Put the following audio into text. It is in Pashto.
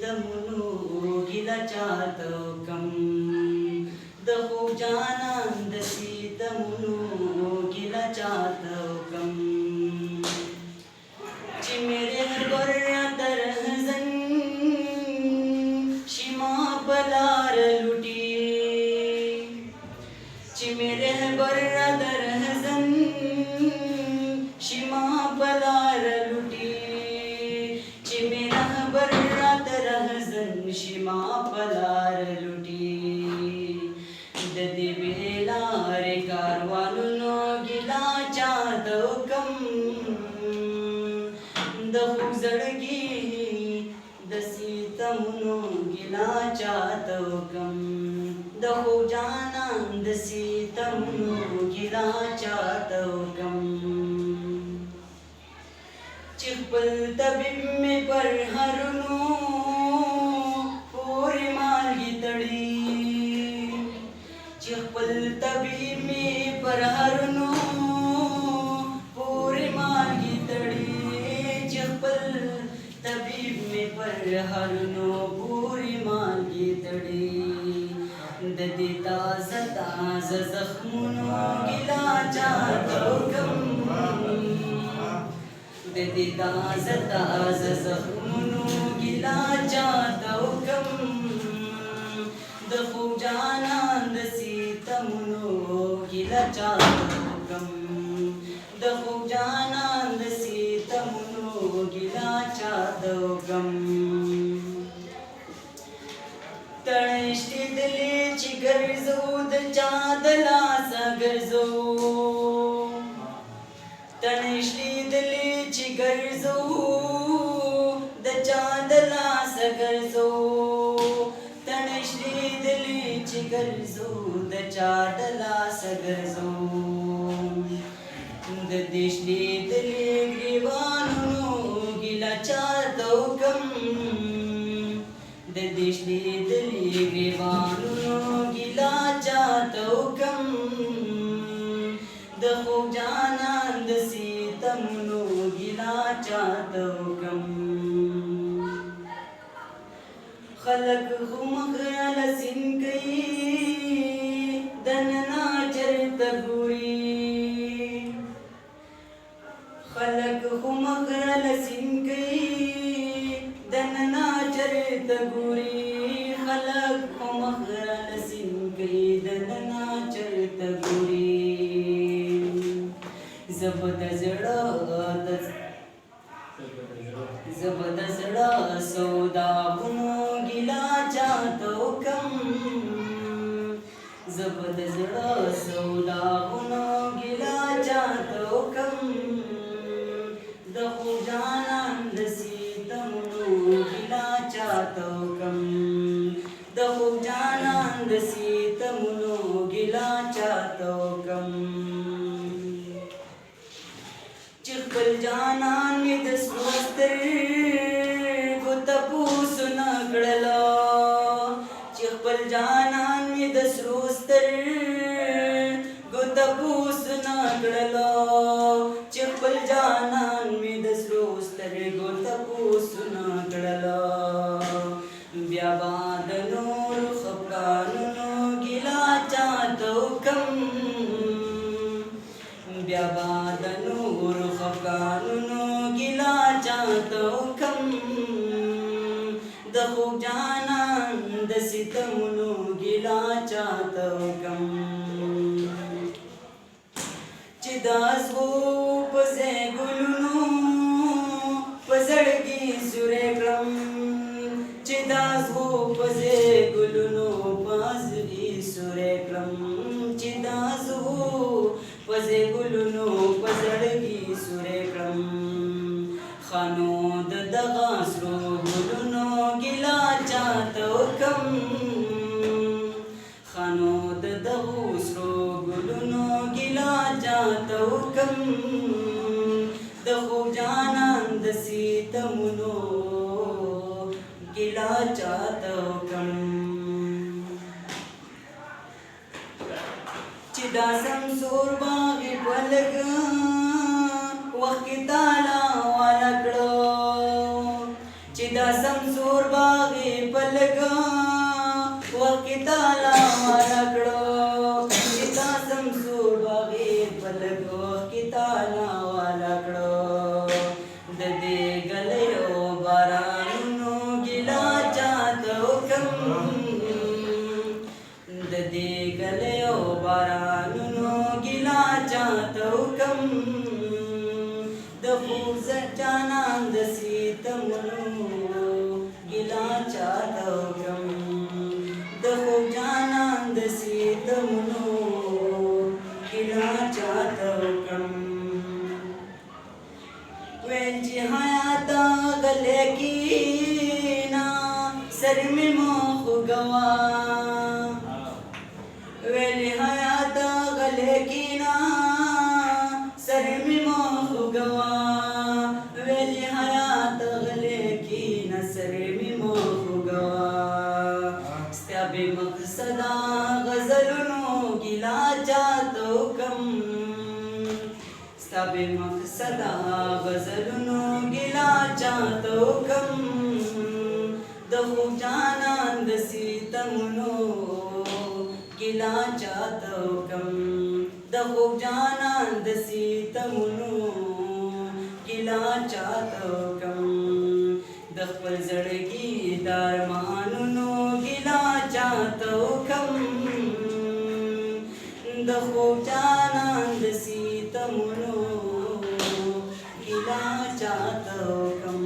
ستمونو ګیله چاته کم د خوږ جانان د ستمونو ګیله چاته کم چې مې رهبر د رهزن شي ما په لار لوټي چې مې رهبر د رهزن شي ما په لار لوټي چې مې رهبر د رهزن شي ما په لار لوټي د دې بې لارې کاروانونو ګیله چاته کم د خوږ زړګي د ستمونو ګیله چاته کم د خوږ جانان د ستمونو ګیله چاته کم چې خپل طبیب مې پر هرونو پورې مالګې تړي چې خپل طبیب مې پر هرونو پورې مالګې تړي چې خپل طبیب مې پر هرونو پورې مالګې تړي د دې تازه تازه زخمونو ګیله چاته کم د دې تازه تازه زخمونو ګیله چاته کم د خوږ جانان د ستمونو ګیله چاته کم د خوږ جانان د ستمونو ګیله چاته کم تړشتېدلې چې ګرځو د چا د لاسه ګرځو تړشتېدلې چې ګرځو د چا د لاسه ګرځو تړشتېدلې چې ګرځو د چا د لاسه ګرځو د دې شتېدلې ګریوانونو ګیله چاته کم د دې شتېدلې ګریوانونو ګیله چاته کم د خوږ جانان د ستمونو ګیله چاته کم خلک خو مخله سین کوي دننه چرته ګوري خلک خو مخله سین کوي دننه چرته ګوري خلک خو مخله سین کوي دننه چرته ګوري زبد زړه سوداګونو ګیله چاته کم زبد زړه سوداګونو ګیله چاته کم د خوږ جانان د ستمونو ګیله چاته کم د خوږ جانان د ستمونو ګیله چاته کم چې خپل جانان مې د سرو سترګو تپوس نه کړله چې خپل جانان مې د سرو سترګو تپوس نه کړله چې خپل جانان مې د سرو سترګو تپوس نه کړله بیا به د نورو خفګانونو ګیله چاته کم بیا به د نورو خفګانونو ګیله چاته کم د خوږ جانان د ستمونو ګیله چاته کم چې د ازغو په ځای ګلونو په زړګي سورې کړم چې د ازغو په ځای ګلونو په زړګي سورې کړم چې د ازغو په ځای ګلونو په زړګي سورې کړم خانو د دغه سرو ګلونو ګیله چاته کم خانو د دغو سرو ګلونو ګیله چاته کم د خوږ جانان د ستمونو ګیله چاته کم چې دا سمسور باغ په لږ وخت کې تالا والا کړو چې دا سمسور باغ باغې پلګا وخت تعالی والا کړو چې تاسم سور باغې پلګا وخت تعالی والا کړو د دې ګلیو بارانونو ګیلا چاته وکم د دې ګلیو بارانونو ګیلا چاته وکم د خوږ جانان د سیتمونو ګیلا چاته وکم د خوږ جانان د سیتمونو ګیلا چاته وکم ویل چې حیات غلې کینا سر مې مخ غوا ویل حیات غلې کینا سر مې مخ غوا ویل حیات غلې کینا سر مې مخ غوا ستا به مقصدا غزلونو ګیلا چاته وکم ستا به مقصدا غزلونو ګیلا چاته وکم د خوږ جانان د سیتمونو ګیلا چاته وکم د خوږ جانان د سیتمونو ګیلا چاته وکم د خپل زړګي د ارمانونو ګیلا چاته وکم د خوږ جانان د سیتمونو ګیلا چاته وکم